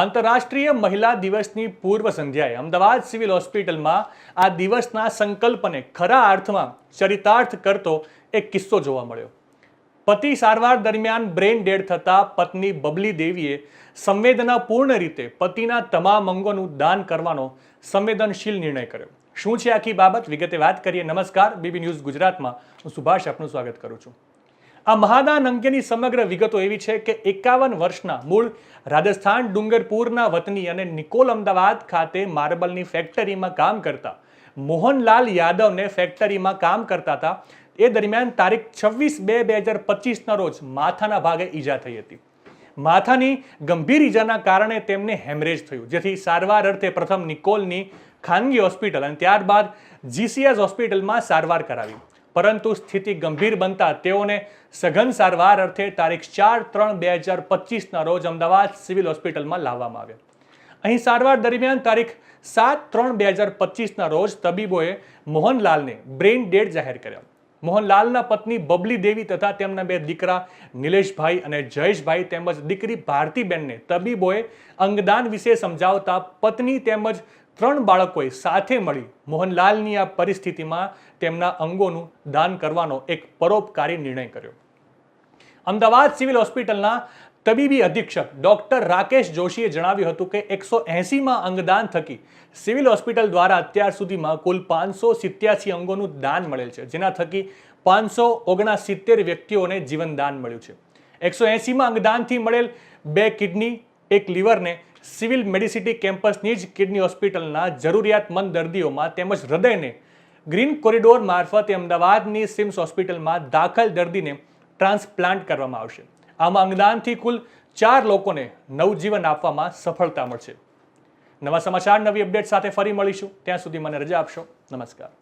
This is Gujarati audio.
આંતરરાષ્ટ્રીય મહિલા દિવસની પૂર્વ સંધ્યાએ અમદાવાદ સિવિલ હોસ્પિટલમાં આ દિવસના સંકલ્પને ખરા અર્થમાં ચરિતાર્થ કરતો એક કિસ્સો જોવા મળ્યો. પતિ સારવાર દરમિયાન બ્રેઇન ડેડ થતા પત્ની બબલી દેવીએ સંવેદનાપૂર્ણ રીતે પતિના તમામ અંગોનું દાન કરવાનો સંવેદનશીલ નિર્ણય કર્યો. શું છે આખી બાબત, વિગતે વાત કરીએ. નમસ્કાર, બીબી ન્યૂઝ ગુજરાતમાં હું સુભાષ આપનું સ્વાગત કરું છું. આ મહાદાન અંગેની સમગ્ર વિગતો એવી છે કે 51 વર્ષના મૂળ રાજસ્થાન ડુંગરપુરના વતની અને નિકોલ અમદાવાદ ખાતે માર્બલની ફેક્ટરીમાં કામ કરતા મોહનલાલ યાદવને ફેક્ટરીમાં કામ કરતા હતા. એ દરમિયાન તારીખ 26/2/2025ના રોજ માથાના ભાગે ઈજા થઈ હતી. માથાની ગંભીર ઈજાના કારણે તેમને હેમરેજ થયું, જેથી સારવાર અર્થે પ્રથમ નિકોલની ખાનગી હોસ્પિટલ અને ત્યારબાદ જીસીએસ હોસ્પિટલમાં સારવાર કરાવી. પરંતુ સ્થિતિ ગંભીર બનતા તેઓને સઘન સારવાર અર્થે તારીખ 4/3/2025ના રોજ અમદાવાદ સિવિલ હોસ્પિટલમાં લાવવામાં આવ્યા. અહીં સારવાર દરમિયાન તારીખ 7/3/2025ના રોજ તબીબોએ મોહનલાલને બ્રેઇન ડેડ જાહેર કર્યા. મોહનલાલના પત્ની બબલી દેવી તથા તેમના 2 દીકરા નિલેશભાઈ અને જયેશભાઈ તેમજ દીકરી ભારતીબેનને તબીબોએ અંગદાન વિશે સમજાવતા પત્ની તેમજ 3 બાળકોએ સાથે મળી મોહનલાલની આ પરિસ્થિતિમાં તેમના અંગોનું દાન કરવાનો એક પરોપકારી નિર્ણય કર્યો. અમદાવાદ સિવિલ હોસ્પિટલના તબીબી અધિક્ષક ડોક્ટર રાકેશ જોશીએ જણાવ્યું હતું કે 180માં અંગદાન થકી સિવિલ હોસ્પિટલ દ્વારા અત્યાર સુધીમાં કુલ 587 અંગોનું દાન મળેલ છે, જેના થકી 569 વ્યક્તિઓને જીવનદાન મળ્યું છે. 180માં અંગદાનથી મળેલ 2 કિડની, 1 લીવરને સિવિલ મેડિસિટી કેમ્પસની જ કિડની હોસ્પિટલના જરૂરિયાતમંદ દર્દીઓમાં તેમજ હૃદયને ગ્રીન કોરિડોર મારફતે અમદાવાદની સિમ્સ હોસ્પિટલમાં દાખલ દર્દીને ટ્રાન્સપ્લાન્ટ કરવામાં આવશે. આમાં અંગદાનથી કુલ 4 લોકોને નવજીવન આપવામાં સફળતા મળશે. નવા સમાચાર, નવી અપડેટ સાથે ફરી મળીશું. ત્યાં સુધી મને રજા આપશો. નમસ્કાર.